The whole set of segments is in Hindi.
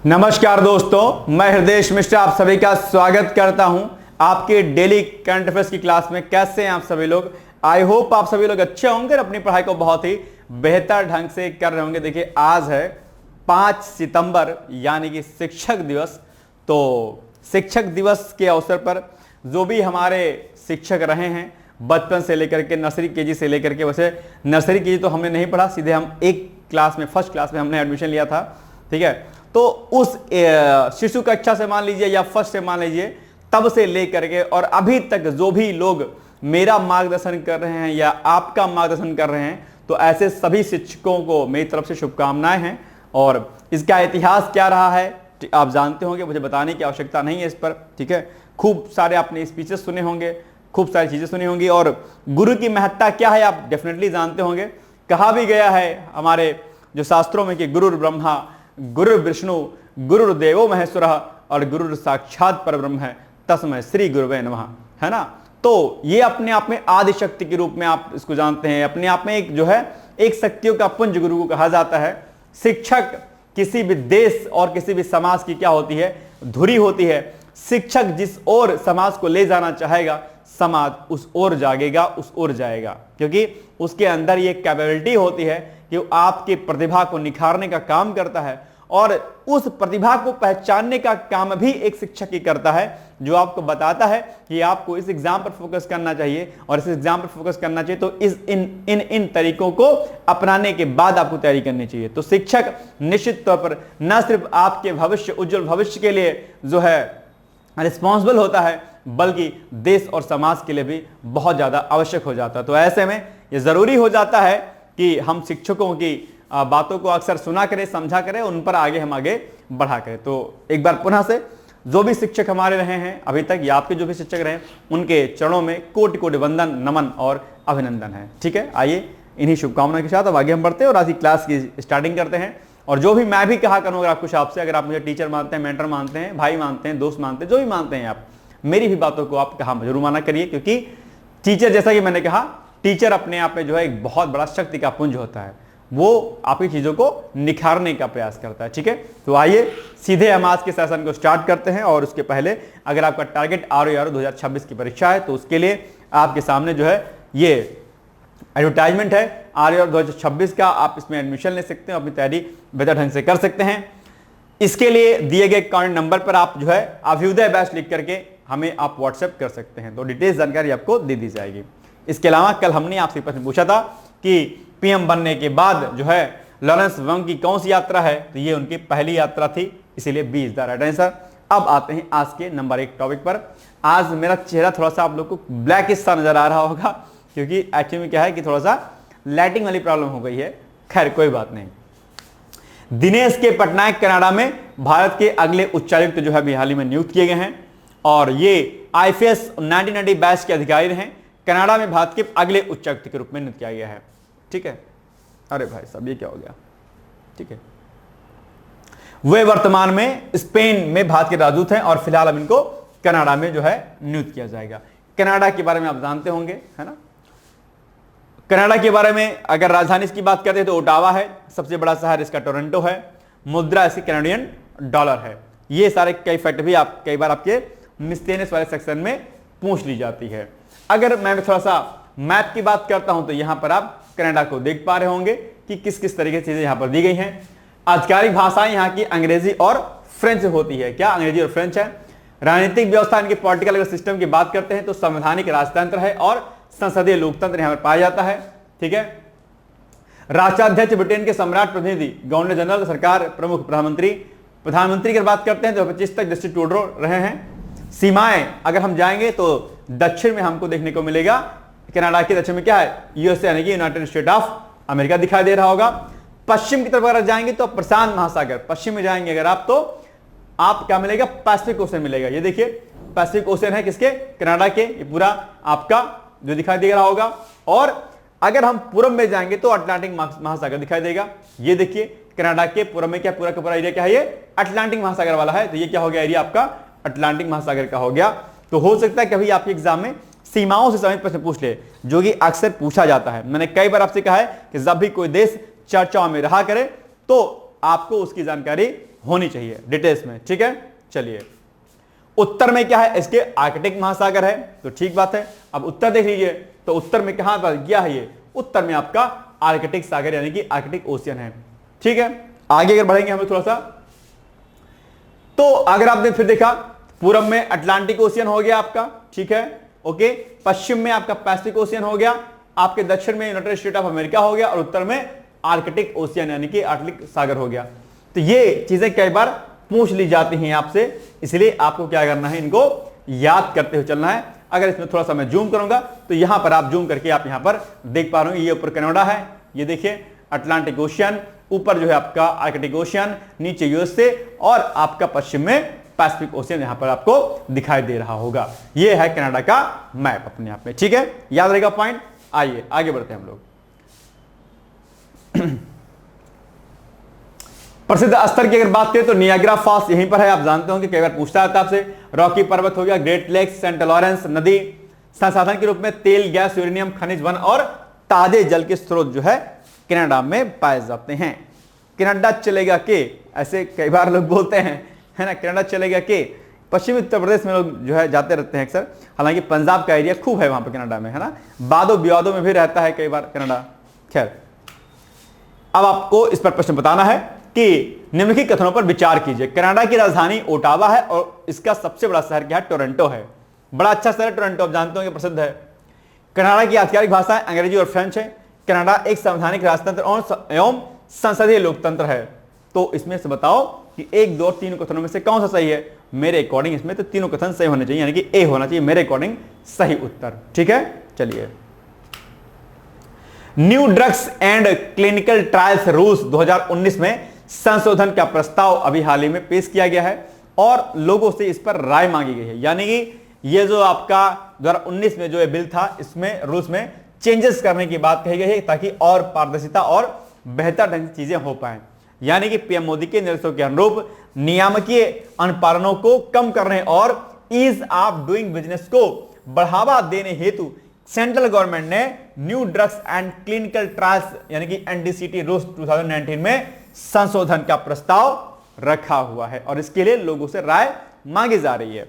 नमस्कार दोस्तों, मैं हृदय मिश्रा आप सभी का स्वागत करता हूं आपके डेली करंट अफेयर्स की क्लास में। कैसे हैं आप सभी लोग? आई होप आप सभी लोग अच्छे होंगे और अपनी पढ़ाई को बहुत ही बेहतर ढंग से कर रहे होंगे। देखिए, आज है 5 सितंबर यानी कि शिक्षक दिवस। तो शिक्षक दिवस के अवसर पर जो भी हमारे शिक्षक रहे हैं बचपन से लेकर के नर्सरी केजी से लेकर के, वैसे नर्सरी केजी तो हमने नहीं पढ़ा, सीधे हम एक क्लास में फर्स्ट क्लास में हमने एडमिशन लिया था, ठीक है। तो उस शिशु कक्षा से मान लीजिए या फर्स्ट से मान लीजिए, तब से लेकर के और अभी तक जो भी लोग मेरा मार्गदर्शन कर रहे हैं या आपका मार्गदर्शन कर रहे हैं, तो ऐसे सभी शिक्षकों को मेरी तरफ से शुभकामनाएं हैं। और इसका इतिहास क्या रहा है आप जानते होंगे, मुझे बताने की आवश्यकता नहीं है इस पर, ठीक है। खूब सारे आपने स्पीचेस सुने होंगे, खूब सारी चीजें सुनी होंगी, और गुरु की महत्ता क्या है आप डेफिनेटली जानते होंगे। कहा भी गया है हमारे जो शास्त्रों में कि गुरु ब्रह्मा, गुरु विष्णु, गुरुर्देवो महेश्वर और गुरु साक्षात परब्रह्म है, तस्मै श्री गुरुवे नमः, है ना। तो ये अपने आप में आदि शक्ति के रूप में आप इसको जानते हैं, अपने आप में एक जो है एक शक्तियों का पुंज गुरु को कहा जाता है। शिक्षक किसी भी देश और किसी भी समाज की क्या होती है, धुरी होती है। शिक्षक जिस ओर समाज को ले जाना चाहेगा, समाज उस ओर जागेगा, उस ओर जाएगा, क्योंकि उसके अंदर ये कैपेबिलिटी होती है कि वो आपकी प्रतिभा को निखारने का काम करता है, और उस प्रतिभा को पहचानने का काम भी एक शिक्षक ही करता है, जो आपको बताता है कि आपको इस एग्जाम पर फोकस करना चाहिए और इस एग्जाम पर फोकस करना चाहिए, तो इस इन तरीकों को अपनाने के बाद आपको तैयारी करनी चाहिए। तो शिक्षक निश्चित तौर पर न सिर्फ आपके भविष्य, उज्जवल भविष्य के लिए जो है रिस्पॉन्सिबल होता है, बल्कि देश और समाज के लिए भी बहुत ज्यादा आवश्यक हो जाता है। तो ऐसे में यह जरूरी हो जाता है कि हम शिक्षकों की बातों को अक्सर सुना करें, समझा करें, उन पर हम आगे बढ़ा करें। तो एक बार पुनः से जो भी शिक्षक हमारे रहे हैं अभी तक, या आपके जो भी शिक्षक रहे, उनके चरणों में कोटि कोटि वंदन, नमन और अभिनंदन है, ठीक है। आइए इन्हीं शुभकामनाओं के साथ अब आगे हम बढ़ते हैं और आज की क्लास की स्टार्टिंग करते हैं। और जो भी मैं भी कहा करूंगा आप कुछ आपसे, अगर आप मुझे टीचर मानते हैं, मेंटर मानते हैं, भाई मानते हैं, दोस्त मानते हैं, जो भी मानते हैं आप, मेरी भी बातों को आप कहा जरूर माना करिए, क्योंकि टीचर, जैसा कि मैंने कहा, टीचर अपने आप में जो है एक बहुत बड़ा शक्ति का पुंज होता है। वो आपकी चीजों को निखारने का प्रयास करता है, ठीक है। तो आइए सीधे हम आज के सेशन को स्टार्ट करते हैं। और उसके पहले अगर आपका टारगेट RO 2026 की परीक्षा है, तो उसके लिए आपके सामने जो है ये एडवर्टाइजमेंट है RO 2026 का। आप इसमें एडमिशन ले सकते हैं, अपनी तैयारी बेहतर ढंग से कर सकते हैं। इसके लिए दिए गए कॉन्टैक्ट नंबर पर आप जो है अभ्युदय बैच लिख करके हमें आप व्हाट्सएप कर सकते हैं, तो डिटेल्स जानकारी आपको दे दी जाएगी। इसके अलावा कल हमने आपसे प्रश्न पूछा था कि PM बनने के बाद जो है लॉरेंस वंग की कौन सी यात्रा है, तो ये उनकी पहली यात्रा थी, इसीलिए B is the right answer. अब आते हैं आज के नंबर 1 टॉपिक पर। आज मेरा चेहरा थोड़ा सा आप लोग को ब्लैक सा नजर आ रहा होगा, क्योंकि एक्चुअली में क्या है कि थोड़ा सा लाइटिंग वाली प्रॉब्लम हो गई है। खैर कोई बात नहीं। दिनेश के पटनायक कनाडा में भारत के अगले उच्चायुक्त जो है अभी हाल ही में नियुक्त किए गए हैं, और ये IFS 1990 बैच के अधिकारी रहे। कनाडा में भारत के अगले उच्चायुक्त के रूप में नियुक्त किया गया है, ठीक है। अरे भाई साहब ये क्या हो गया, ठीक है। वे वर्तमान में स्पेन में भारत के राजदूत हैं और फिलहाल अब इनको कनाडा में जो है नियुक्त किया जाएगा। कनाडा के बारे में आप जानते होंगे, है ना। कनाडा के बारे में अगर राजधानी की बात करते हैं तो ओटावा है, सबसे बड़ा शहर इसका टोरंटो है, मुद्रा इसकी कैनेडियन डॉलर है। ये सारे कई फैक्ट भी आप कई बार आपके मिसलेनियस वाले सेक्शन में पूछ ली जाती है। अगर मैं थोड़ा सा मैप की बात करता हूं तो यहां पर आप कनाडा को देख पा रहे होंगे कि किस किस तरीके से चीजें यहां पर दी गई हैं। आधिकारिक भाषाएं यहां की अंग्रेजी और फ्रेंच होती है। क्या अंग्रेजी और फ्रेंच है। राजनीतिक व्यवस्था, इनके पॉलिटिकल सिस्टम की बात करते हैं तो संवैधानिक राजतंत्र है और संसदीय लोकतंत्र यहां पर पाया जाता है, ठीक है। राष्ट्राध्यक्ष ब्रिटेन के सम्राट, प्रतिनिधि, गवर्नर जनरल, सरकार प्रमुख, प्रधानमंत्री की बात करते हैं तो 25 तक जस्टिस ट्रूडो रहे हैं। सीमाएं अगर हम जाएंगे तो दक्षिण में हमको देखने को मिलेगा, कनाडा के दक्षिण में क्या है, USA यानी कि यूनाइटेड स्टेट ऑफ अमेरिका दिखाई दे रहा होगा। पश्चिम की तरफ अगर जाएंगे तो प्रशांत महासागर, पश्चिम में जाएंगे अगर आप, तो आप क्या मिलेगा, पैसिफिक ओशन मिलेगा। ये देखिए पैसिफिक ओशन है किसके, कनाडा के, ये पूरा आपका जो दिखाई दे रहा होगा। और अगर हम पूर्व में जाएंगे तो अटलांटिक महासागर दिखाई देगा। ये देखिए कनाडा के पूर्व में क्या पूरा का पूरा एरिया क्या है, ये अटलांटिक महासागर वाला है, तो ये क्या हो गया, एरिया आपका अटलांटिक महासागर का हो गया। तो हो सकता है कभी आपके एग्जाम में सीमाओं से संबंधित प्रश्न पूछ ले, जो कि अक्सर पूछा जाता है। मैंने कई बार आपसे कहा है कि जब भी कोई देश चर्चाओं में रहा करे तो आपको उसकी जानकारी होनी चाहिए डिटेल्स में, ठीक है। चलिए, उत्तर में क्या है, इसके आर्कटिक महासागर है, तो ठीक बात है। अब उत्तर देख लीजिए, तो उत्तर में कहां पर गया है ये, उत्तर में आपका आर्कटिक सागर यानी कि आर्कटिक ओशियन है, ठीक है। आगे अगर बढ़ेंगे हम लोग थोड़ा सा, तो अगर आपने फिर देखा, पूरब में अटलांटिक ओशियन हो गया आपका, ठीक है, ओके। पश्चिम में आपका पैसिफिक ओशियन हो गया, आपके दक्षिण में यूनाइटेड स्टेट ऑफ अमेरिका हो गया, और उत्तर में आर्कटिक ओशियन यानी कि आर्कटिक सागर हो गया। तो ये चीजें कई बार पूछ ली जाती हैं आपसे, इसलिए आपको क्या करना है, इनको याद करते हुए चलना है। अगर इसमें थोड़ा सा मैं जूम करूंगा, तो यहां पर आप जूम करके आप यहां पर देख पा रहे हो, ये ऊपर कनाडा है, ये देखिए अटलांटिक ओशियन, ऊपर जो है आपका आर्कटिक ओशियन, नीचे यूएसए, और आपका पश्चिम में पैसिफिक ओशियन यहां पर आपको दिखाई दे रहा होगा। ये है कनाडा का मैप अपने आप में, ठीक है, याद रहेगा पॉइंट। आइए आगे बढ़ते हैं हम लोग। प्रसिद्ध स्थल की अगर बात करें तो नियाग्रा फॉल्स यहीं पर है, आप जानते होंगे, कई बार पूछता है आपसे। रॉकी पर्वत हो गया, ग्रेट लेक्स, सेंट लॉरेंस नदी, संसाधन के रूप में तेल, गैस, यूरेनियम, खनिज, वन और ताजे जल के स्रोत जो है कनाडा में पाए जाते हैं। कनाडा चलेगा के, ऐसे कई बार लोग बोलते हैं, है ना, कनाडा चलेगा के। पश्चिमी उत्तर प्रदेश में लोग जो है जाते रहते हैं अक्सर, हालांकि पंजाब का एरिया खूब है वहां पर कनाडा में, है ना, वादों विवादों में भी रहता है कई बार कनाडा। खैर, अब आपको इस पर प्रश्न बताना है कि निम्नलिखित कथनों पर विचार कीजिए। कनाडा की राजधानी ओटावा है और इसका सबसे बड़ा शहर क्या है, टोरंटो है। बड़ा अच्छा शहर है टोरंटो, आप जानते होंगे, प्रसिद्ध है। कनाडा की आधिकारिक भाषाएं अंग्रेजी और फ्रेंच है। कनाडा एक संवैधानिक राजतंत्र एवं संसदीय लोकतंत्र है। तो इसमें से बताओ कि 1, 2 और 3 कथनों में से कौन सा सही है। मेरे अकॉर्डिंग इसमें तो तीनों कथन सही होने चाहिए, यानी कि ए होना चाहिए मेरे अकॉर्डिंग सही उत्तर, ठीक है। चलिए, new drugs and clinical trials rules 2019 में संशोधन का प्रस्ताव अभी हाल ही में पेश किया गया है और लोगों से इस पर राय मांगी गई है। यानी कि ये जो आपका 2019 में जो ये बिल था, इसमें रूल्स में चेंजेस करने की बात कही गई है ताकि और पारदर्शिता और बेहतर ढंग से चीजें हो पाए। यानी कि पीएम मोदी के निर्देशों के अनुरूप नियामकीय अनुपालनों को कम करने और ईज ऑफ डूइंग बिजनेस को बढ़ावा देने हेतु सेंट्रल गवर्नमेंट ने new drugs and clinical trials यानी कि एनडीसीटी रूल्स 2019 में संशोधन का प्रस्ताव रखा हुआ है और इसके लिए लोगों से राय मांगी जा रही है।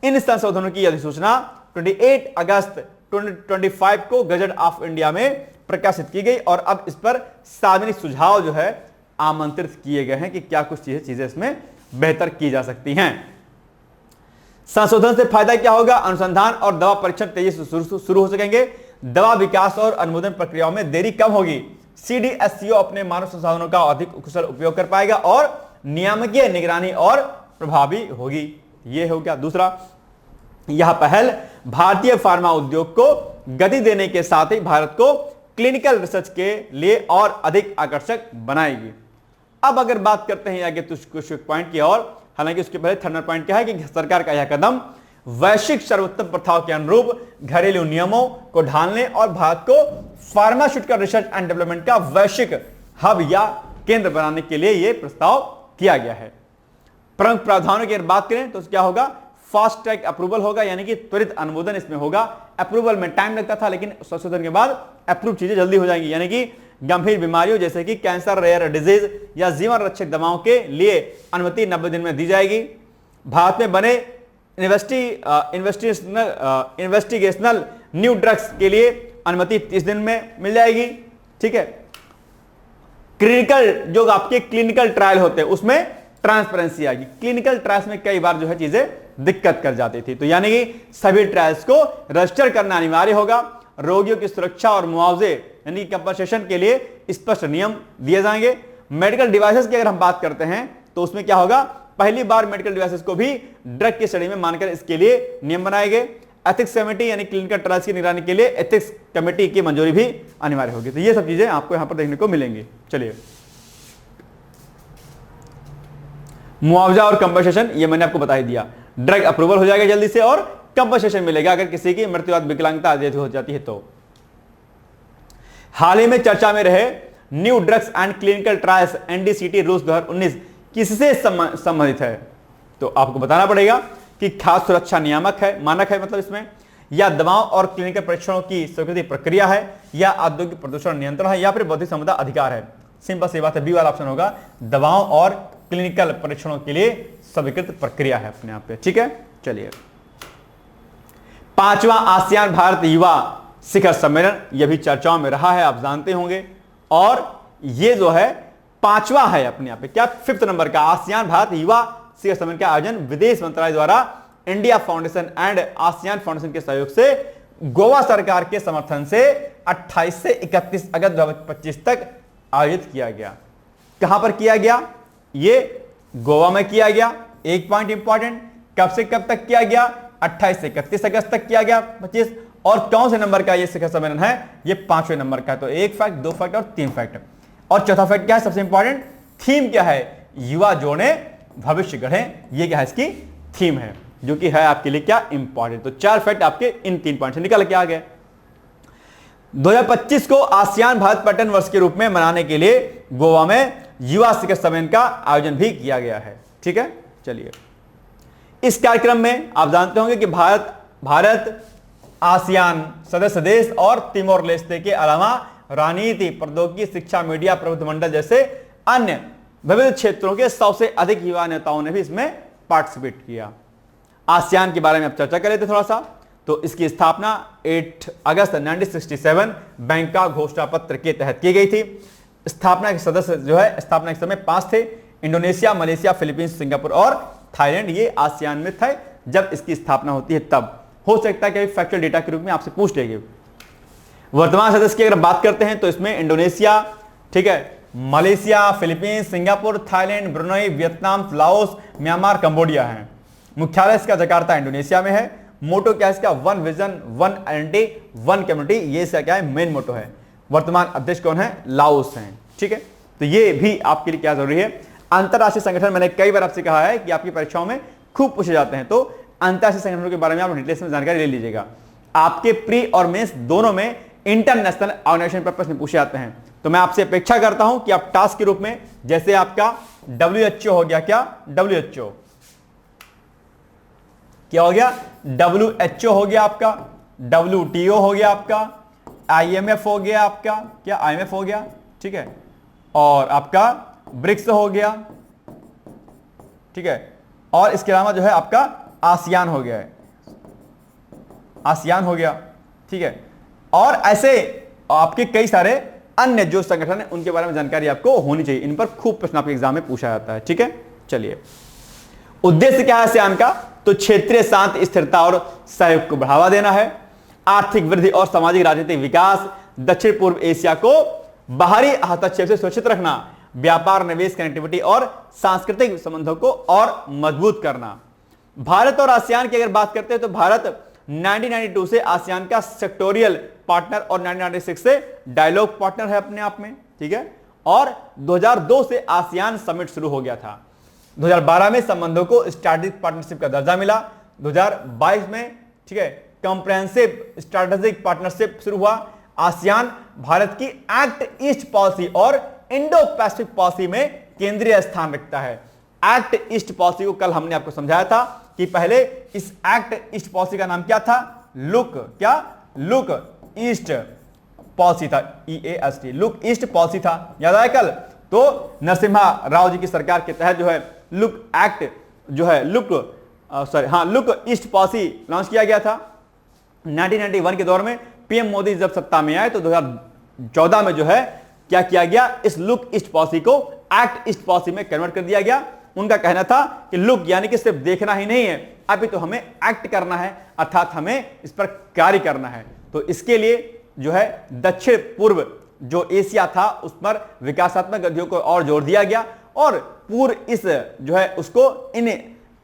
इन संशोधनों की अधिसूचना 28 अगस्त 2025 को गजट ऑफ इंडिया में प्रकाशित की गई और अब इस पर सार्वजनिक सुझाव जो है आमंत्रित किए गए हैं कि क्या कुछ चीजें इसमें बेहतर की जा सकती हैं। संशोधन से फायदा क्या होगा, अनुसंधान और दवा परीक्षण तेजी से शुरू हो सकेंगे, दवा विकास और अनुमोदन प्रक्रियाओं में देरी कम होगी, सीडीएससीओ अपने मानव संसाधनों का अधिक कुशल उपयोग कर पाएगा और नियामकीय निगरानी और प्रभावी होगी। यह हो गया दूसरा। यह पहल भारतीय फार्मा उद्योग को गति देने के साथ ही भारत को क्लिनिकल रिसर्च के लिए और अधिक आकर्षक बनाएगी। अब अगर बात करते हैं आगे कुछ पॉइंट की और, हालांकि उसके पहले थर्ड पॉइंट क्या है कि सरकार का यह कदम वैश्विक सर्वोत्तम प्रथाओं के अनुरूप घरेलू नियमों को ढालने और भारत को फार्मास्यूटिकल रिसर्च एंड डेवलपमेंट का वैश्विक हब या केंद्र बनाने के लिए यह प्रस्ताव किया गया है। प्रमुख प्रावधानों की अगर बात करें तो क्या होगा, फास्ट ट्रैक अप्रूवल होगा, यानी कि त्वरित अनुमोदन इसमें होगा। अप्रूवल में टाइम लगता था लेकिन संशोधन के बाद अप्रूव चीजें जल्दी हो जाएंगी, यानी कि गंभीर बीमारियों जैसे कि कैंसर, रेयर डिजीज या जीवन रक्षक दवाओं के लिए अनुमति 90 दिन में दी जाएगी। भारत में बने इन्वेस्टिगेशनल न्यू ड्रग्स के लिए अनुमति 30 दिन में मिल जाएगी, ठीक है। क्लिनिकल जो आपके क्लिनिकल ट्रायल होते हैं उसमें ट्रांसपेरेंसी आएगी। क्लिनिकल ट्रायल्स में कई बार जो है चीजें दिक्कत कर जाती थी, तो यानी कि सभी ट्रायल्स को रजिस्टर करना अनिवार्य होगा। रोगियों की सुरक्षा और मुआवजे यानी कंपनसेशन के लिए स्पष्ट नियम दिए जाएंगे। मेडिकल डिवाइसेस की अगर हम बात करते हैं तो उसमें क्या होगा, पहली बार मेडिकल डिवाइसेस को भी ड्रग की श्रेणी में मानकर इसके लिए नियम बनाए गए। एथिक्स कमेटी यानी क्लिनिकल ट्रायल्स की निगरानी के लिए एथिक्स कमेटी की मंजूरी भी अनिवार्य होगी। तो ये सब चीजें आपको यहां पर देखने को मिलेंगी। चलिए, मुआवजा और कंपनसेशन ये मैंने आपको बता ही दिया। ड्रग अप्रूवल हो जाएगा जल्दी से और कंपनसेशन मिलेगा अगर किसी की मृत्यु विकलांगता आदि हो जाती है तो। हाल ही में चर्चा में रहे new drugs and clinical trials NDCT rules 2019 किससे संबंधित है, तो आपको बताना पड़ेगा कि खाद्य सुरक्षा नियामक है, मानक है, मतलब इसमें, या दवाओं और क्लिनिकल परीक्षणों की स्वीकृति प्रक्रिया है, या औद्योगिक प्रदूषण नियंत्रण है, या फिर बौद्धिक संपदा अधिकार है। सिंपल सी बात है, बी वाला ऑप्शन होगा, दवाओं और क्लिनिकल परीक्षणों के लिए स्वीकृत प्रक्रिया है अपने आप पे। ठीक है, चलिए 5वां आसियान भारत युवा शिखर सम्मेलन, यह भी चर्चाओं में रहा है, आप जानते होंगे। और यह जो है 5वां है अपने आप पे, क्या 5th नंबर का आसियान भारत युवा शिखर सम्मेलन का आयोजन विदेश मंत्रालय द्वारा India foundation and ASEAN foundation के सहयोग से गोवा सरकार के समर्थन से 28 से 31 अगस्त 2025 तक आयोजित किया गया। कहां पर किया गया? ये गोवा में किया गया। एक पॉइंट इंपॉर्टेंट, कब से कब तक किया गया? 28 से 31 अगस्त तक किया गया 25। और कौन से नंबर का ये शिखर सम्मेलन है? ये 5वें नंबर का। तो एक फैक्ट, 2 फैक्ट और 3 फैक्ट। और चौथा फैक्ट क्या है सबसे इंपॉर्टेंट? थीम क्या है? युवा जोड़े भविष्य गढ़े, ये क्या है इसकी थीम है, जो कि है आपके लिए क्या इंपॉर्टेंट। तो 4 फैक्ट आपके इन 3 पॉइंट से निकल के आ गए। 2025 को आसियान भारत पर्यटन वर्ष के रूप में मनाने के लिए गोवा में युवा शिखर सम्मेलन का आयोजन भी किया गया है। ठीक है, चलिए इस कार्यक्रम में आप जानते होंगे कि भारत आसियान सदस्य देश और तिमोर लेस्ते के अलावा राजनीति, प्रौद्योगिकी, शिक्षा, मीडिया, प्रबंध मंडल जैसे अन्य विविध क्षेत्रों के 100 से अधिक युवा नेताओं ने भी इसमें पार्टिसिपेट किया। आसियान के बारे में अब चर्चा कर लेते थोड़ा सा। तो इसकी स्थापना 8 अगस्त 1967 बैंकॉक घोषणा पत्र के तहत की गई थी। स्थापना के सदस्य जो है स्थापना के समय 5 थे, इंडोनेशिया, मलेशिया, फिलीपींस, सिंगापुर और थाईलैंड, ये आसियान में थे जब इसकी स्थापना होती है। तब हो सकता है कि फैक्चुअल डेटा के रूप में आपसे पूछ लेंगे। वर्तमान सदस्य की अगर बात करते हैं तो इसमें इंडोनेशिया, ठीक है, Malaysia, Philippines, Singapore, Thailand, Brunei, Vietnam, Laos, Myanmar, Cambodia है। मुख्यालय इसका जकार्ता इंडोनेशिया में है। मोटो क्या है इसका? 1 विजन 1 आइडेंटिटी 1 कम्युनिटी, ये इसका क्या है? मेन मोटो है। वर्तमान अध्यक्ष कौन है? लाओस हैं। ठीक है, तो ये भी आपके लिए क्या जरूरी है? अंतरराष्ट्रीय संगठन, मैंने कई बार आपसे कहा है कि आपकी परीक्षाओं में खूब पूछे जाते हैं, तो अंतरराष्ट्रीय संगठनों के बारे में आप डिटेल्स में जानकारी ले लीजिएगा। आपके प्री और मेंस दोनों में इंटरनेशनल ऑर्गेनाइजेशन पर प्रश्न पूछे जाते हैं। तो मैं आपसे अपेक्षा करता हूं कि आप टास्क के रूप में, जैसे आपका WHO हो गया, क्या WHO क्या हो गया? WHO हो गया आपका, WTO हो गया आपका, IMF हो गया आपका, क्या IMF हो गया, ठीक है, और आपका ब्रिक्स हो गया, ठीक है, और इसके अलावा जो है आपका आसियान हो गया है, आसियान हो गया, ठीक है, और ऐसे आपके कई सारे अन्य जो संगठन है उनके बारे में जानकारी आपको होनी चाहिए। इन पर खूब प्रश्न आपके एग्जाम में पूछा जाता है। ठीक है, चलिए उद्देश्य क्या है आसियान का? तो क्षेत्रीय शांति, स्थिरता और सहयोग को बढ़ावा देना है, आर्थिक वृद्धि और सामाजिक राजनीतिक विकास, दक्षिण पूर्व एशिया को बाहरी हस्तक्षेप से सुरक्षित रखना, व्यापार, निवेश, कनेक्टिविटी और सांस्कृतिक संबंधों को और मजबूत करना। भारत और आसियान की अगर बात करते हैं तो भारत 1992 से आसियान का सेक्टोरियल पार्टनर और 1996 से डायलॉग पार्टनर है अपने आप में। ठीक है, और 2002 से आसियान समिट शुरू हो गया था। 2012 में संबंधों को स्ट्रैटेजिक पार्टनरशिप का दर्जा मिला। 2022 में, ठीक है, कॉम्प्रिहेंसिव स्ट्रैटेजिक पार्टनरशिप शुरू हुआ। आसियान भारत की एक्ट ईस्ट पॉलिसी और इंडो पैसिफिक पॉलिसी में केंद्रीय स्थान रखता है। एक्ट ईस्ट पॉलिसी को कल हमने आपको समझाया था कि पहले इस एक्ट ईस्ट पॉलिसी का नाम क्या था? लुक ईस्ट पॉलिसी था, EAST, लुक ईस्ट पॉलिसी था, याद आया कल? तो नरसिम्हा राव जी की सरकार के तहत जो है लुक एक्ट जो है लुक ईस्ट पॉलिसी लॉन्च किया गया था। 1991 के दौर में पीएम मोदी जब सत्ता में आए तो 2014 में जो है क्या किया गया? इस लुक ईस्ट पॉलिसी को एक्ट ईस्ट पॉलिसी में कन्वर्ट कर दिया गया। उनका कहना था कि लुक यानी कि सिर्फ देखना ही नहीं है, अभी तो हमें एक्ट करना है, अर्थात हमें इस पर कार्य करना है। तो इसके लिए जो है दक्षिण पूर्व जो एशिया था उस पर विकासात्मक गतिविधियों को और जोर दिया गया और पूर्व इस जो है उसको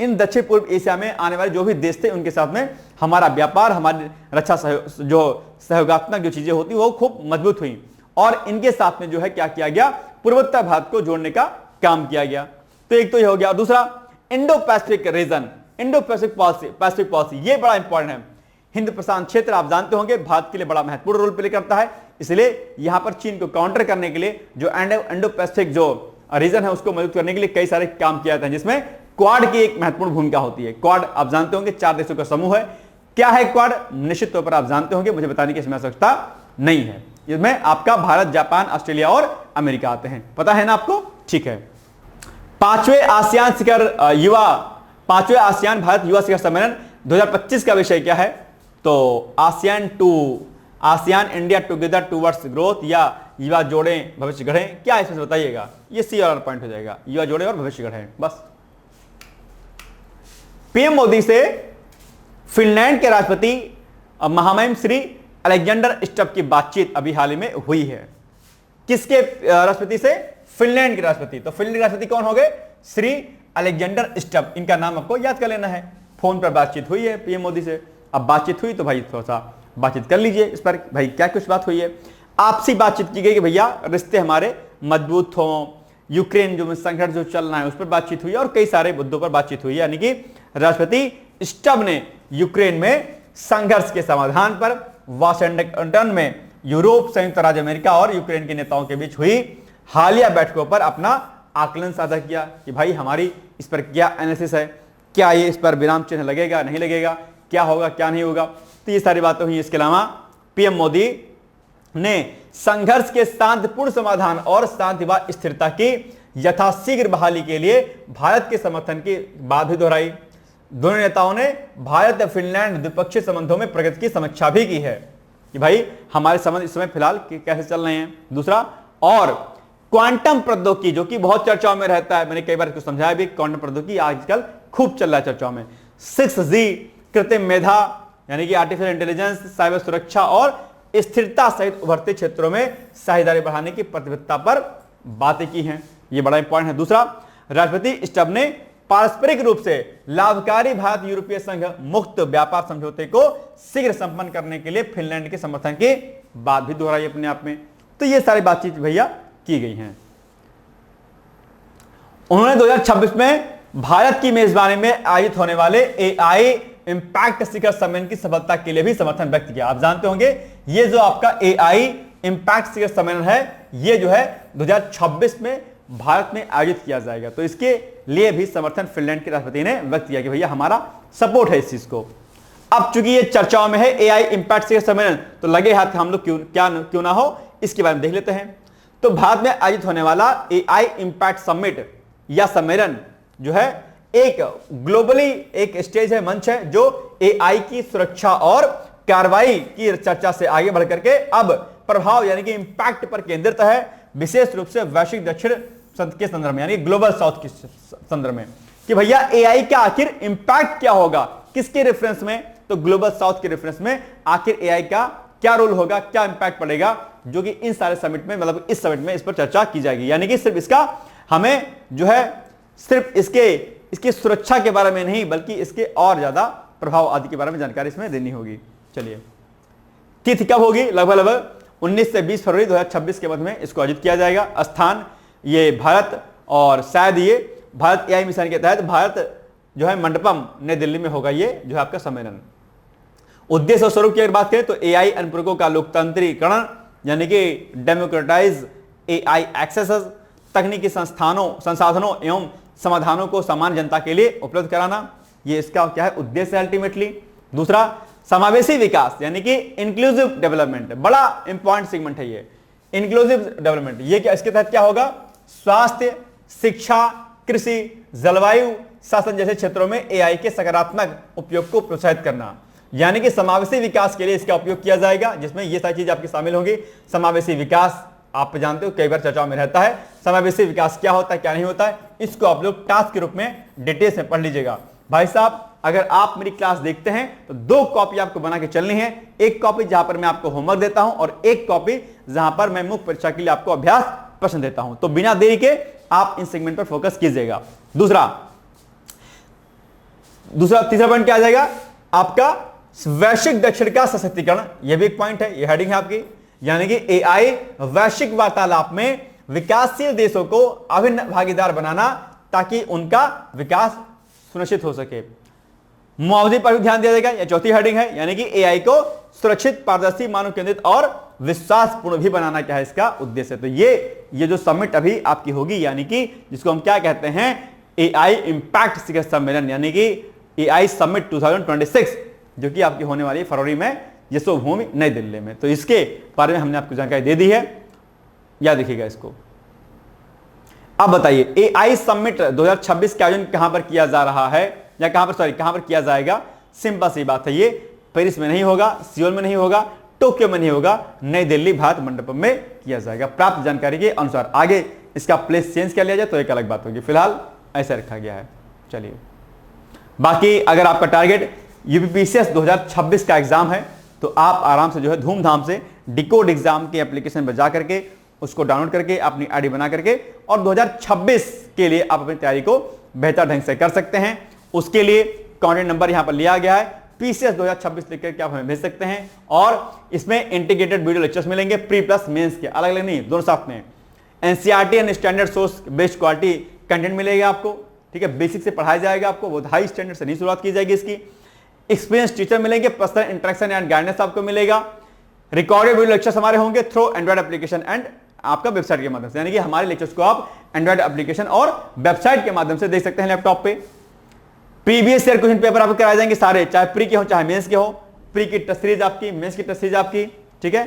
इन दक्षिण पूर्व एशिया में आने वाले जो भी देश थे उनके साथ में हमारा व्यापार, हमारी रक्षा जो सहयोगात्मक जो चीजें होती वो खूब मजबूत हुई और इनके साथ में जो है क्या किया गया? पूर्वोत्तर भारत को जोड़ने का काम किया गया। तो एक तो ये हो गया। और दूसरा Indo Pacific region, Indo Pacific policy, ये बड़ा इंपॉर्टेंट है। हिंद प्रशांत क्षेत्र आप जानते होंगे भारत के लिए बड़ा महत्वपूर्ण रोल प्ले करता है, इसलिए यहां पर चीन को काउंटर करने के लिए जो इंडो पैसिफिक जो रीजन है उसको मजबूत करने के लिए कई सारे काम किया जाता है, जिसमें क्वाड की एक महत्वपूर्ण भूमिका होती है। क्वाड आप जानते होंगे 4 देशों का समूह है। क्या है क्वाड? निश्चित तौर पर आप जानते होंगे, मुझे बताने की इसमें आवश्यकता नहीं है। इसमें आपका भारत, जापान, ऑस्ट्रेलिया और अमेरिका आते हैं, पता है ना आपको? ठीक है। पांचवें आसियान भारत युवा शिखर सम्मेलन 2025 का विषय क्या है? तो ASEAN India together towards growth या युवा जोड़े भविष्य गढ़ें, क्या इसमें बताइएगा? ये सी वाला पॉइंट हो जाएगा, युवा जोड़े और भविष्य गढ़ें। बस। पीएम मोदी से फिनलैंड के राष्ट्रपति महामहिम श्री अलेक्जेंडर स्टब की बातचीत अभी हाल ही में हुई है। किसके राष्ट्रपति से? फिनलैंड के राष्ट्रपति। तो फिनलैंड के राष्ट्रपति कौन हो गए? Shri Alexander Stubb. इनका नाम आपको याद कर लेना है। फोन पर बातचीत हुई है पीएम मोदी से। अब बातचीत हुई तो भाई थोड़ा सा बातचीत कर लीजिए इस पर, भाई क्या कुछ बात हुई है। आपसी बातचीत की गई कि भैया रिश्ते हमारे मजबूत हों, यूक्रेन जो संघर्ष जो चल रहा है उस पर बातचीत हुई है और कई सारे मुद्दों पर बातचीत हुई है। यानी कि राष्ट्रपति स्टब ने यूक्रेन में संघर्ष के समाधान पर वाशिंगटन में यूरोप, संयुक्त राज्य अमेरिका और यूक्रेन के नेताओं के बीच हुई हालिया बैठकों पर अपना आकलन साझा किया कि भाई हमारी इस पर क्या एनालिसिस है, क्या ये इस पर विराम चिन्ह लगेगा नहीं लगेगा, क्या होगा क्या नहीं होगा। तो ये सारी बातें हुई। इसके अलावा पीएम मोदी ने संघर्ष के शांतिपूर्ण समाधान और शांति व स्थिरता की यथाशीघ्र बहाली के लिए भारत के समर्थन की बात भी दोहराई। दोनों नेताओं ने भारत फिनलैंड द्विपक्षीय संबंधों में प्रगति की समीक्षा भी की है कि भाई हमारे संबंध इस समय फिलहाल कैसे चल रहे हैं। दूसरा, और क्वांटम प्रौद्योगिकी जो कि बहुत चर्चाओं में रहता है, मैंने कई बार इसको समझाया भी, क्वांटम प्रौद्योगिकी आजकल खूब चल रहा है चर्चाओं में। 6G, कृत्रिम मेधा यानी कि आर्टिफिशियल इंटेलिजेंस, साइबर सुरक्षा और स्थिरता सहित उभरते क्षेत्रों में साझेदारी बढ़ाने की प्रतिबद्धता पर बातें की हैं। यह बड़ा इंपॉर्टेंट है। दूसरा, राष्ट्रपति स्टब ने पारस्परिक रूप से लाभकारी भारत यूरोपीय संघ मुक्त व्यापार समझौते को शीघ्र संपन्न करने के लिए फिनलैंड के समर्थन की बात भी दोहराई अपने आप में। तो ये सारी बातचीत भैया की गई हैं। उन्होंने 2026 में भारत की मेजबानी में आयोजित होने वाले एआई इंपैक्ट शिखर सम्मेलन की सफलता के लिए भी समर्थन व्यक्त किया। आप जानते होंगे ये जो आपका एआई इंपैक्ट शिखर सम्मेलन है, ये जो है 2026 में भारत में आयोजित किया जाएगा। तो इसके लिए भी समर्थन फिनलैंड के राष्ट्रपति ने व्यक्त किया कि भैया हमारा सपोर्ट है इस चीज को। अब चूंकि ये चर्चाओं में है एआई इंपैक्ट शिखर सम्मेलन, तो लगे हाथ हम लोग क्यों ना हो इसके बारे में देख लेते हैं। तो भारत में आयोजित होने वाला एआई इंपैक्ट समिट या सम्मेलन जो है एक ग्लोबली एक स्टेज है, मंच है, जो एआई की सुरक्षा और कार्रवाई की चर्चा से आगे बढ़कर के अब प्रभाव यानी कि इंपैक्ट पर केंद्रित है, विशेष रूप से वैश्विक दक्षिण के संदर्भ में यानी ग्लोबल साउथ के संदर्भ में कि भैया एआई का आखिर इंपैक्ट क्या होगा, किसके रेफरेंस में? तो ग्लोबल साउथ के रेफरेंस में आखिर एआई का क्या रोल होगा, क्या इंपैक्ट पड़ेगा, जो कि इन सारे समिट में मतलब इस समिट में इस पर चर्चा की जाएगी। यानी कि सिर्फ इसका हमें जो है सिर्फ इसकी सुरक्षा के बारे में नहीं बल्कि इसके और ज्यादा प्रभाव आदि के बारे में जानकारी इसमें देनी होगी। चलिए, तिथि कब होगी? लगभग 19 से 20 फरवरी 2026 के मध्य में इसको आयोजित किया जाएगा। स्थान ये भारत और शायद ये भारत एआई मिशन के तहत भारत जो है मंडपम नई दिल्ली में होगा ये जो है आपका सम्मेलन। उद्देश्य और स्वरूप की अगर बात करें तो एआई अनुप्रयोगों का लोकतांत्रिकरण यानी कि डेमोक्रेटाइज एआई एक्सेस, तकनीकी संसाधनों एवं समाधानों को सामान्य जनता के लिए उपलब्ध कराना, ये इसका क्या है उद्देश्य है अल्टीमेटली। दूसरा, समावेशी विकास यानी कि इंक्लूसिव डेवलपमेंट, बड़ा इंपॉर्टेंट सेगमेंट है ये इंक्लूसिव डेवलपमेंट। ये क्या इसके तहत क्या होगा? स्वास्थ्य, शिक्षा, कृषि, जलवायु शासन जैसे क्षेत्रों में एआई के सकारात्मक उपयोग को प्रोत्साहित करना, यानी कि समावेशी विकास के लिए इसका उपयोग किया जाएगा, जिसमें ये सारी चीज आपकी शामिल होंगी। समावेशी विकास आप जानते हो कई बार चर्चाओं में रहता है, समावेशी विकास क्या होता है क्या नहीं होता है, इसको आप लोग टास्क के रूप में डिटेल्स में पढ़ लीजिएगा। भाई साहब, अगर आप मेरी क्लास देखते हैं तो 2 कॉपी आपको बना के चलनी है। एक कॉपी जहां पर मैं आपको होमवर्क देता हूं और एक कॉपी जहां पर मैं मुख्य परीक्षा के लिए आपको अभ्यास प्रश्न देता हूं। तो बिना देरी के आप इन सेगमेंट पर फोकस कीजिएगा। तीसरा पॉइंट क्या आ जाएगा आपका? वैश्विक दक्षिण का सशक्तिकरण, यह भी एक पॉइंट है, यह हेडिंग है आपकी। यानी कि एआई वैश्विक वार्तालाप में विकासशील देशों को अभिन्न भागीदार बनाना ताकि उनका विकास सुनिश्चित हो सके। मुआवजे पर भी ध्यान दिया जाएगा, यह चौथी हेडिंग है। यानी कि एआई को सुरक्षित, पारदर्शी, मानव केंद्रित और विश्वासपूर्ण भी बनाना क्या है इसका उद्देश्य। तो ये जो समिट अभी आपकी होगी यानी कि जिसको हम क्या कहते हैं एआई इंपैक्ट शिखर सम्मेलन यानी कि एआई समिट 2026 जो कि आपकी होने वाली है फरवरी में यशोभूमि नई दिल्ली में। तो इसके बारे में हमने आपको जानकारी दे दी है, याद रखिएगा इसको। अब बताइए एआई समिट 2026 का आयोजन कहां पर किया जा रहा है, या कहां पर किया जाएगा? सिंपल सी बात है, ये पेरिस में नहीं होगा, सियोल में नहीं होगा, टोक्यो में नहीं होगा, नई दिल्ली भारत मंडपम में किया जाएगा। प्राप्त जानकारी के अनुसार आगे इसका प्लेस चेंज कर लिया जाए तो एक अलग बात होगी, फिलहाल ऐसा रखा गया है। चलिए, बाकी अगर आपका टारगेट यूपीपीसीएस 2026 का एग्जाम है तो आप आराम से जो है धूमधाम से डिकोड एग्जाम के एप्लीकेशन पर जा करके उसको डाउनलोड करके अपनी आईडी बना करके और 2026 के लिए आप अपनी तैयारी को बेहतर ढंग से कर सकते हैं। उसके लिए कॉन्टैक्ट नंबर यहां पर लिया गया है, पीसीएस 2026 लिख करके आप हमें भेज सकते हैं। और इसमें इंटीग्रेटेड वीडियो लेक्चर्स मिलेंगे, प्री प्लस मेंस के, अलग अलग नहीं, दोनों साथ में। NCERT and standard source based quality content मिलेगा आपको, ठीक है, बेसिक से पढ़ाया जाएगा आपको, वो हाई स्टैंडर्ड से नहीं शुरुआत की जाएगी इसकी। एक्सपीरियंस टीचर मिलेंगे, पर्सनल इंटरेक्शन एंड गाइडेंस आपको मिलेगा। रिकॉर्डेड वीडियो लेक्चर्स हमारे होंगे थ्रू एंड्रॉइड एप्लीकेशन एंड आपका वेबसाइट के माध्यम से, यानी कि हमारे लेक्चर्स को आप एंड्रॉइड एप्लीकेशन और वेबसाइट के माध्यम से देख सकते हैं लैपटॉप पे। प्रीवियस ईयर क्वेश्चन पेपर आपको कराए जाएंगे सारे, चाहे प्री के हो चाहे मेंस के हो। प्री की टेस्ट सीरीज आपकी, मेंस की टेस्ट सीरीज आपकी, ठीक है।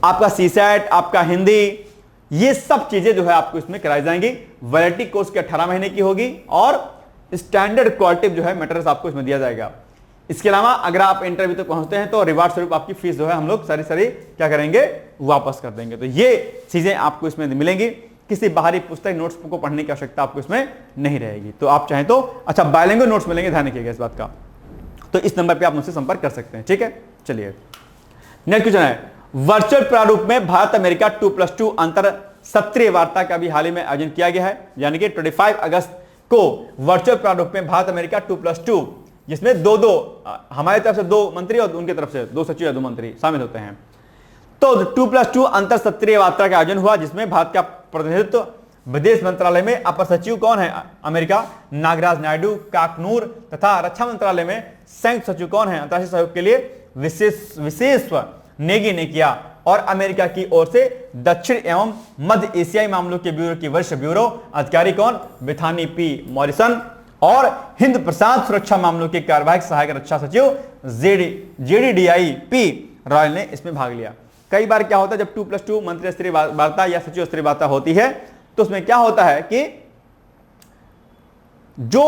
आपका सीसैट, आपका हिंदी, ये सब चीजें जो है आपको इसमें कराई जाएंगी। वैलिडिटी कोर्स की 18 महीने की होगी और स्टैंडर्ड क्वालिटी जो है मटेरियल आपको इसमें दिया जाएगा। इसके अलावा अगर आप इंटरव्यू तक पहुंचते हैं तो रिवार्ड स्वरूप आपकी फीस जो है हम लोग सारी क्या करेंगे, वापस कर देंगे। तो ये चीजें आपको इसमें मिलेंगी, किसी बाहरी पुस्तक नोट्स को पढ़ने की आवश्यकता आपको इसमें नहीं रहेगी। तो आप चाहें तो अच्छा बायलिंगुअल नोट्स मिलेंगे, ध्यान रखिएगा इस बात का। तो इस नंबर पे आप मुझसे संपर्क कर सकते हैं, ठीक है। चलिए नेक्स्ट क्वेश्चन है, वर्चुअल प्रारूप में भारत अमेरिका 2+2 अंतर सत्रीय वार्ता का भी हाल ही में आयोजन किया गया है, यानी कि 25 अगस्त को वर्चुअल प्रारूप में भारत अमेरिका 2+2, जिसमें दो हमारी तरफ से 2 मंत्री और उनकी तरफ से 2 सचिव या 2 मंत्री शामिल होते हैं। तो 2+2 अंतर सत्रीय वार्ता का आयोजन हुआ, जिसमें भारत का प्रतिनिधित्व विदेश मंत्रालय में अपर सचिव कौन है अमेरिका, नागराज नायडू काकनूर, तथा रक्षा मंत्रालय में संयुक्त सचिव कौन है अंतर्राष्ट्रीय सहयोग के लिए विशेष नेगी ने किया। और अमेरिका की ओर से दक्षिण एवं मध्य एशियाई मामलों के ब्यूरो की वरिष्ठ ब्यूरो अधिकारी कौन, बिथानी पी मॉरिसन। और हिंद प्रशांत सुरक्षा मामलों के कार्यवाहक सहायक रक्षा सचिव जेडीडीआई पी रॉयल ने इसमें भाग लिया। कई बार क्या होता है जब 2+2 मंत्री स्तरीय वार्ता या सचिव स्तरीय वार्ता होती है तो उसमें क्या होता है कि जो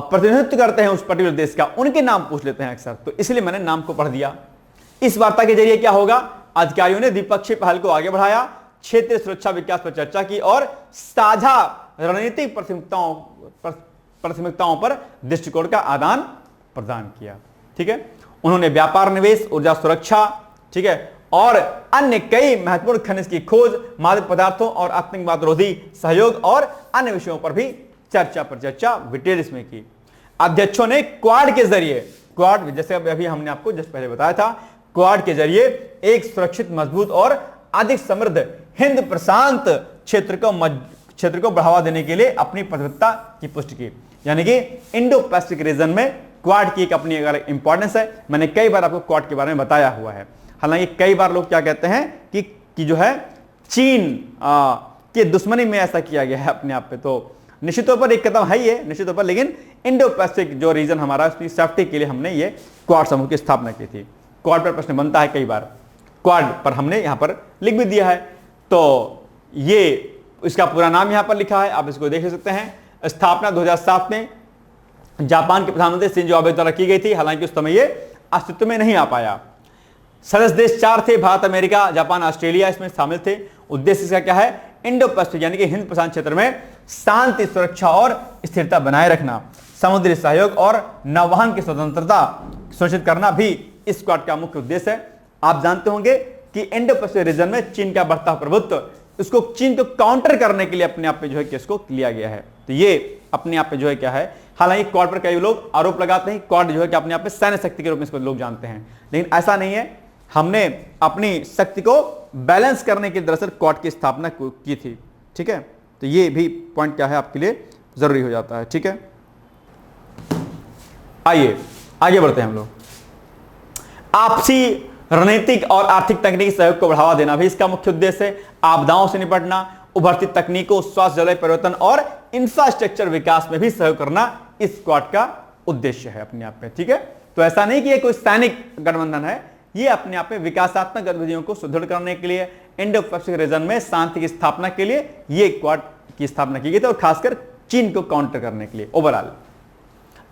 प्रतिनिधित्व करते हैं उस पर्टिकुलर देश का, उनके नाम पूछ लेते हैं अक्सर, तो इसलिए मैंने नाम को पढ़ दिया। इस वार्ता के जरिए क्या होगा, अधिकारियों ने द्विपक्षीय पहल को आगे बढ़ाया, क्षेत्रीय सुरक्षा विकास पर चर्चा की और साझा रणनीतिक प्राथमिकताओं पर दृष्टिकोण का आदान प्रदान किया, ठीक है। उन्होंने व्यापार, निवेश, ऊर्जा सुरक्षा, ठीक है, और अन्य कई महत्वपूर्ण खनिज की खोज, मादक पदार्थों और आतंकवाद रोधी सहयोग और अन्य विषयों पर भी चर्चा डिटेल्स में की। अध्यक्षों ने क्वाड के जरिए, क्वाड जैसे अभी हमने आपको जस्ट पहले बताया था, क्वाड के जरिए एक सुरक्षित, मजबूत और अधिक समृद्ध हिंद प्रशांत क्षेत्र को बढ़ावा देने के लिए अपनी प्रतिबद्धता की पुष्टि की। यानी कि इंडो पैसिफिक रीजन में क्वाड की एक अपनी इंपॉर्टेंस है। मैंने कई बार आपको क्वाड के बारे में बताया हुआ है। हालांकि कई बार लोग क्या कहते हैं कि जो है चीन के दुश्मनी में ऐसा किया गया है अपने आप पे, तो निश्चित तौर पर एक कदम है ये निश्चित तौर पर, लेकिन इंडो पैसिफिक जो रीजन हमारा, उसकी सेफ्टी के लिए हमने ये क्वाड समूह की स्थापना की थी। क्वाड पर प्रश्न बनता है कई बार, क्वाड पर हमने यहां पर लिख भी दिया है, तो ये इसका पूरा नाम यहां पर लिखा है, आप इसको देख सकते हैं। स्थापना 2007 में जापान के प्रधानमंत्री शिंजो आबे द्वारा की गई थी, हालांकि उस समय ये अस्तित्व में नहीं आ पाया। सदस्य देश 4 थे, भारत, अमेरिका, जापान, ऑस्ट्रेलिया इसमें शामिल थे। उद्देश्य इसका क्या है, इंडो पैसिफिक यानी कि हिंद प्रशांत क्षेत्र में शांति, सुरक्षा और स्थिरता बनाए रखना, समुद्री सहयोग और नौवहन की स्वतंत्रता सुनिश्चित करना भी इस क्वाड का मुख्य उद्देश्य है। आप जानते होंगे कि इंडो पैसिफिक रीजन में चीन का बढ़ता प्रभुत्व, उसको चीन को काउंटर करने के लिए अपने आप पे जो है केस को लिया गया है। तो ये अपने आप पे जो है क्या है, हालांकि क्वाड पर कई लोग आरोप लगाते हैं, क्वाड जो है कि अपने आप पे सैन्य शक्ति के रूप में इसको लोग जानते हैं, लेकिन ऐसा नहीं है। हमने अपनी शक्ति को बैलेंस करने के दरअसल क्वाड की स्थापना की थी, ठीक है। तो ये भी पॉइंट क्या है आपके लिए जरूरी हो जाता है, ठीक है। आइए आगे बढ़ते हैं हम लोग। आपसी रणनीतिक और आर्थिक तकनीकी सहयोग को बढ़ावा देना भी इसका मुख्य उद्देश्य है। आपदाओं से निपटना, उभरती तकनीकों, स्वास्थ्य, जलवायु परिवर्तन और इंफ्रास्ट्रक्चर विकास में भी सहयोग करना इस क्वाड का उद्देश्य है अपने आप में, ठीक है। तो ऐसा नहीं कि ये कोई सैनिक गठबंधन है, ये अपने आप में विकासात्मक गतिविधियों को सुदृढ़ करने के लिए, इंडो पैसिफिक रीजन में शांति की स्थापना के लिए ये क्वाड की स्थापना की गई थी, और खासकर चीन को काउंटर करने के लिए ओवरऑल।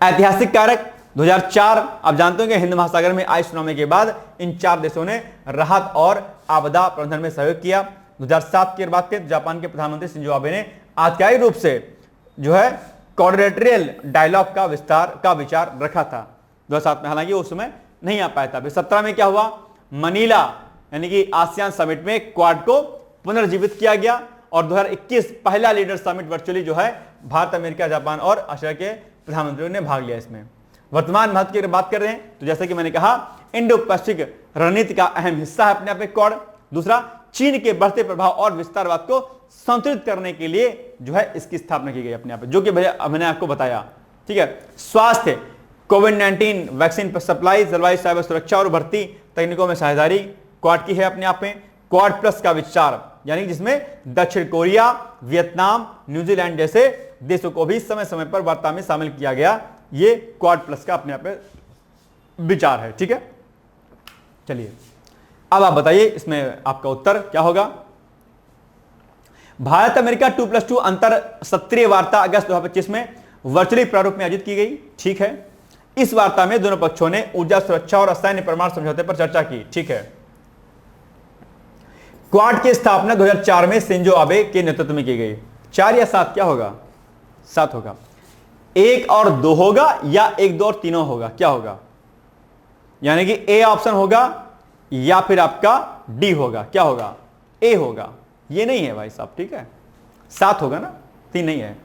ऐतिहासिक कारक 2004, आप जानते हो कि हिंद महासागर में आई सुनामी के बाद इन 4 देशों ने राहत और आपदा प्रबंधन में सहयोग किया। 2007 की बात करें, जापान के प्रधानमंत्री शिंजो आबे ने आधिकारिक रूप से जो है क्वाड्रिलेटरल डायलॉग का विस्तार का विचार रखा था 2007 में, हालांकि उस समय नहीं आ पाया था। 2017 में क्या हुआ, मनीला यानी कि आसियान समिट में क्वाड को पुनर्जीवित किया गया, और 2021 पहला लीडर समिट वर्चुअली जो है भारत, अमेरिका, जापान और ऑस्ट्रेलिया के प्रधानमंत्रियों ने भाग लिया इसमें। वर्तमान महत्व की बात कर रहे हैं तो जैसे कि मैंने कहा, इंडो पैसिफिक रणनीति का अहम हिस्सा है अपने आप में क्वाड। दूसरा, चीन के बढ़ते प्रभाव और विस्तारवाद को संतुलित करने के लिए जो है इसकी स्थापना की गई अपने आप, जो कि भैया मैंने आपको बताया। ठीक है, स्वास्थ्य, कोविड-19 वैक्सीन पर सप्लाई, जलवायु, साइबर सुरक्षा और उभरती तकनीकों में साझेदारी क्वाड की है अपने आप में। क्वाड प्लस का विचार, यानी जिसमें दक्षिण कोरिया, वियतनाम, न्यूजीलैंड जैसे देशों को भी समय समय पर वार्ता में शामिल किया गया, ये क्वाड प्लस का अपने आप में विचार है। ठीक है, चलिए अब आप बताइए इसमें आपका उत्तर क्या होगा। भारत अमेरिका 2+2 अंतर सत्रीय वार्ता अगस्त 2025 में वर्चुअली प्रारूप में आयोजित की गई। ठीक है, इस वार्ता में दोनों पक्षों ने ऊर्जा सुरक्षा और असैन्य परमाणु समझौते पर चर्चा की। ठीक है, क्वाड की स्थापना 2004 में शिंजो आबे के नेतृत्व में की गई। 4 या 7 क्या होगा, 7 होगा। 1 और 2 होगा या 1, 2 और 3 होगा, क्या होगा, यानी कि ए ऑप्शन होगा या फिर आपका डी होगा, क्या होगा, ए होगा। ये नहीं है भाई साहब, ठीक है, 7 होगा ना, 3 नहीं है।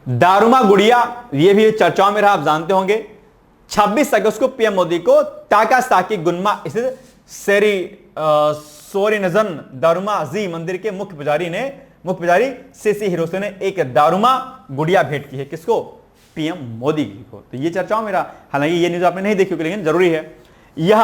दारुमा गुड़िया, ये भी चर्चाओं में रहा, आप जानते होंगे। 26 अगस्त को पीएम मोदी को ताकासाकी गुन्मा स्थित सोरिनजन दारुमा जी मंदिर के मुख्य पुजारी सीसी हिरोसे ने एक दारुमा गुड़िया भेंट की है। किसको, पीएम मोदी को। तो ये चर्चाओं में रहा, हालांकि ये न्यूज आपने नहीं देखी होगी, लेकिन जरूरी है। यह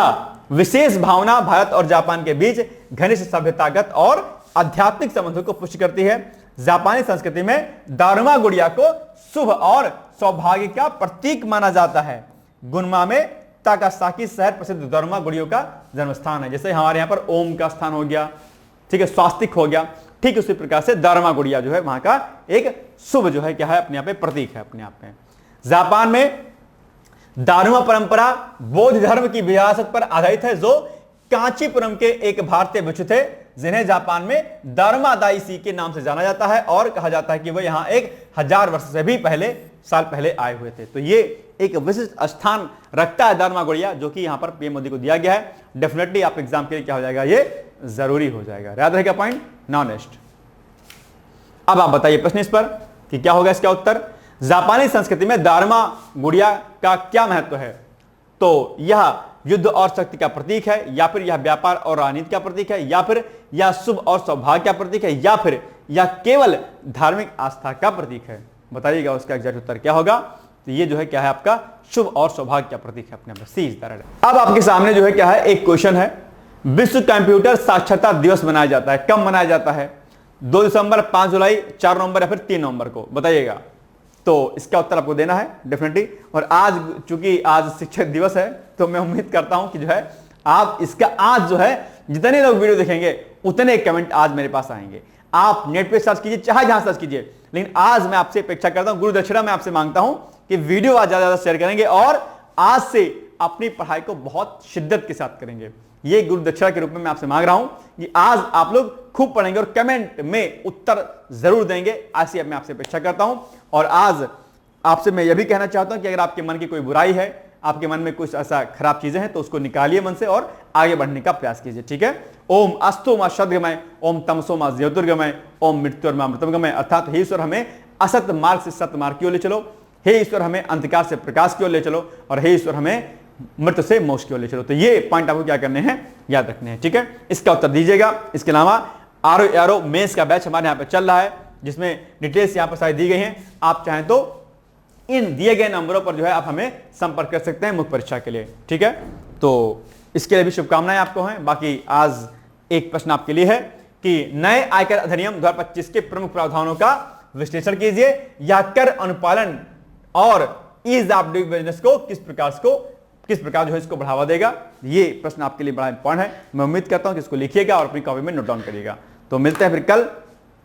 विशेष भावना भारत और जापान के बीच घनिष्ठ सभ्यतागत और आध्यात्मिक संबंधों को पुष्टि करती है। जापानी संस्कृति में दारुमा गुड़िया को शुभ और सौभाग्य का प्रतीक माना जाता है। गुन्मा में ताकासाकी शहर प्रसिद्ध दारुमा गुड़ियों का जन्म स्थान है। जैसे हमारे यहां पर ओम का स्थान हो गया, ठीक है, स्वास्तिक हो गया, ठीक उसी प्रकार से दारुमा गुड़िया जो है वहां का एक शुभ जो है क्या है, अपने आप में प्रतीक है अपने आप में। जापान में दारुमा परंपरा बौद्ध धर्म की विरासत पर आधारित है, जो कांचीपुरम के एक भारतीय भिक्षु थे, जिन्हें जापान में दारुमा दाईसी के नाम से जाना जाता है, और कहा जाता है कि वह यहां 1000 वर्ष से भी साल पहले आए हुए थे। तो ये एक विशिष्ट स्थान रखता है दारुमा गुड़िया, जो कि यहां पर पीएम मोदी को दिया गया है। डेफिनेटली आप एग्जाम के लिए क्या हो जाएगा, ये जरूरी हो जाएगा, याद रहेगा पॉइंट। नाउ नेक्स्ट, अब आप बताइए प्रश्न इस पर कि क्या होगा इसका उत्तर। जापानी संस्कृति में दारुमा गुड़िया का क्या महत्व है। तो यह युद्ध और शक्ति का प्रतीक है, या फिर यह व्यापार और राजनीति का प्रतीक है, या फिर यह शुभ और सौभाग्य का प्रतीक है, या फिर यह केवल धार्मिक आस्था का प्रतीक है। बताइएगा उसका एग्जैक्ट उत्तर क्या होगा। तो ये जो है क्या है, आपका शुभ और सौभाग्य का प्रतीक है अपने आप। सी इज द राइट। अब आपके सामने जो है क्या है, एक क्वेश्चन है। विश्व कंप्यूटर साक्षरता दिवस मनाया जाता है, कब मनाया जाता है। 2 दिसंबर, 5 जुलाई, 4 नवंबर या फिर 3 नवंबर को, बताइएगा। तो इसका उत्तर आपको देना है डेफिनेटली। और आज चूंकि आज शिक्षक दिवस है, तो मैं उम्मीद करता हूं कि जो है आप इसका आज जो है जितने लोग वीडियो देखेंगे उतने कमेंट आज मेरे पास आएंगे। आप नेट पे सर्च कीजिए, चाहे जहां सर्च कीजिए, लेकिन आज मैं आपसे अपेक्षा करता हूं, गुरु दक्षिणा मैं आपसे मांगता हूं कि वीडियो आज ज्यादा शेयर करेंगे और आज से अपनी पढ़ाई को बहुत शिद्दत के साथ करेंगे। ये गुरु दक्षिणा के रूप में मैं आपसे मांग रहा हूं कि आज आप लोग खूब पढ़ेंगे और कमेंट में उत्तर जरूर देंगे, ऐसी मैं आपसे अपेक्षा करता हूं। और आज आपसे मैं यह भी कहना चाहता हूं कि अगर आपके मन की कोई बुराई है, आपके मन में कुछ ऐसा खराब चीजें हैं, तो उसको निकालिए मन से और आगे बढ़ने का प्रयास कीजिए, ठीक है। ओम अस्तु मा सद्गमय, ओम तमसो मा ज्योतिर्गमय, ओम मृत्युर्मा अमृतमगमय। अर्थात हे ईश्वर हमें असत मार्ग से सत्य मार्ग की ओर ले चलो, हे ईश्वर हमें अंधकार से प्रकाश की ओर ले चलो, और हे ईश्वर हमें मृत्यु से मोक्ष की ओर ले चलो। तो ये पॉइंट आपको क्या करने हैं, याद रखने हैं, ठीक है। इसका उत्तर दीजिएगा। इसके अलावा आरो मेंस का बैच हमारे यहाँ पे चल रहा है, जिसमें डिटेल्स यहाँ पर सारी दी गई हैं। आप चाहें तो इन दिए गए नंबरों पर जो है आप हमें संपर्क कर सकते हैं मुख्य परीक्षा के लिए, ठीक है। तो इसके लिए भी शुभकामनाएं आपको हैं। बाकी आज एक प्रश्न आपके लिए है कि नए आयकर अधिनियम 2025 के प्रमुख प्रावधानों का विश्लेषण कीजिए। यह कर अनुपालन और ईज ऑफ डूइंग बिजनेस को किस प्रकार जो है इसको बढ़ावा देगा। ये प्रश्न आपके लिए बड़ा इंपॉर्टेंट है। मैं उम्मीद करता हूं कि इसको लिखिएगा और अपनी कॉपी में नोट डाउन करिएगा। तो मिलते हैं फिर कल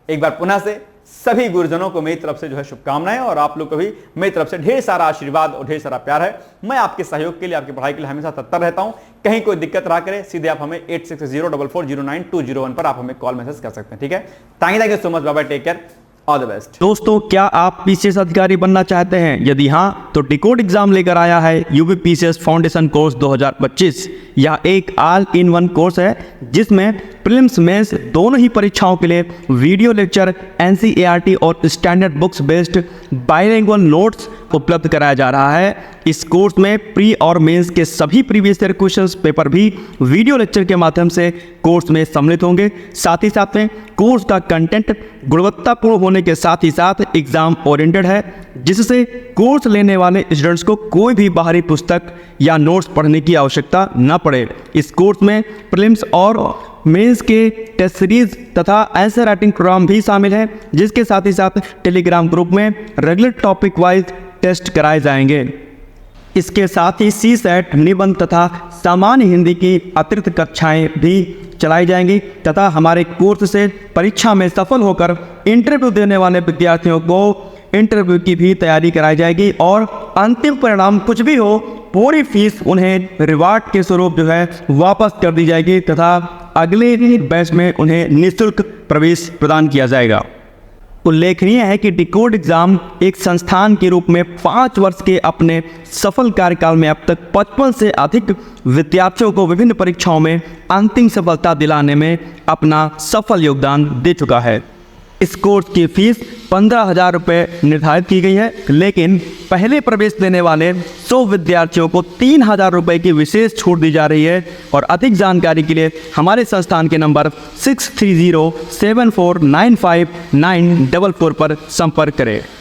एक बार पुनः से। सभी गुरुजनों को मेरी तरफ से जो है शुभकामनाएं, और आप लोग को भी मेरी तरफ से ढेर सारा आशीर्वाद और ढेर सारा प्यार है। मैं आपके सहयोग के लिए, आपकी पढ़ाई के लिए हमेशा तत्पर रहता हूं। कहीं कोई दिक्कत रहा करे, सीधे आप हमें 86604409 पर आप हमें कॉल मैसेज कर सकते हैं। ठीक है, thank you so much, bye bye, take care, all the best. दोस्तों, क्या आप पीसीएस अधिकारी बनना चाहते हैं? यदि हाँ, तो डिकोड एग्जाम लेकर आया है यूपी पीसीएस फाउंडेशन कोर्स 2025। यह एक ऑल इन वन कोर्स है जिसमें प्रीलिम्स मेंस दोनों ही परीक्षाओं के लिए वीडियो लेक्चर, एनसीईआरटी और standard books based bilingual notes उपलब्ध कराया जा रहा है। इस कोर्स में प्री और मेंस के सभी प्रीवियस ईयर क्वेश्चंस पेपर भी वीडियो लेक्चर के माध्यम से कोर्स में सम्मिलित होंगे। साथ ही साथ में कोर्स का कंटेंट गुणवत्तापूर्ण होने के साथ ही साथ एग्जाम ओरिएंटेड है, जिससे कोर्स लेने वाले स्टूडेंट्स को कोई भी बाहरी पुस्तक या नोट्स पढ़ने की आवश्यकता न पड़े। इस कोर्स में प्रीलिम्स और मेंस के टेस्ट सीरीज तथा आंसर राइटिंग प्रोग्राम भी शामिल है, जिसके साथ ही साथ टेलीग्राम ग्रुप में रेगुलर टॉपिक वाइज टेस्ट कराए जाएंगे। इसके साथ ही सीसेट, निबंध तथा सामान्य हिंदी की अतिरिक्त कक्षाएं भी चलाई जाएंगी तथा हमारे कोर्स से परीक्षा में सफल होकर इंटरव्यू देने वाले विद्यार्थियों को इंटरव्यू की भी तैयारी कराई जाएगी, और अंतिम परिणाम कुछ भी हो, पूरी फीस उन्हें रिवार्ड के स्वरूप जो है वापस कर दी जाएगी तथा अगले बैच में उन्हें निःशुल्क प्रवेश प्रदान किया जाएगा। उल्लेखनीय है कि डिकोड एग्जाम एक संस्थान के रूप में 5 वर्ष के अपने सफल कार्यकाल में अब तक 55 से अधिक विद्यार्थियों को विभिन्न परीक्षाओं में अंतिम सफलता दिलाने में अपना सफल योगदान दे चुका है। इस कोर्स की फीस 15,000 रुपये निर्धारित की गई है, लेकिन पहले प्रवेश देने वाले 100 विद्यार्थियों को 3,000 रुपये की विशेष छूट दी जा रही है। और अधिक जानकारी के लिए हमारे संस्थान के नंबर 6307495944 पर संपर्क करें।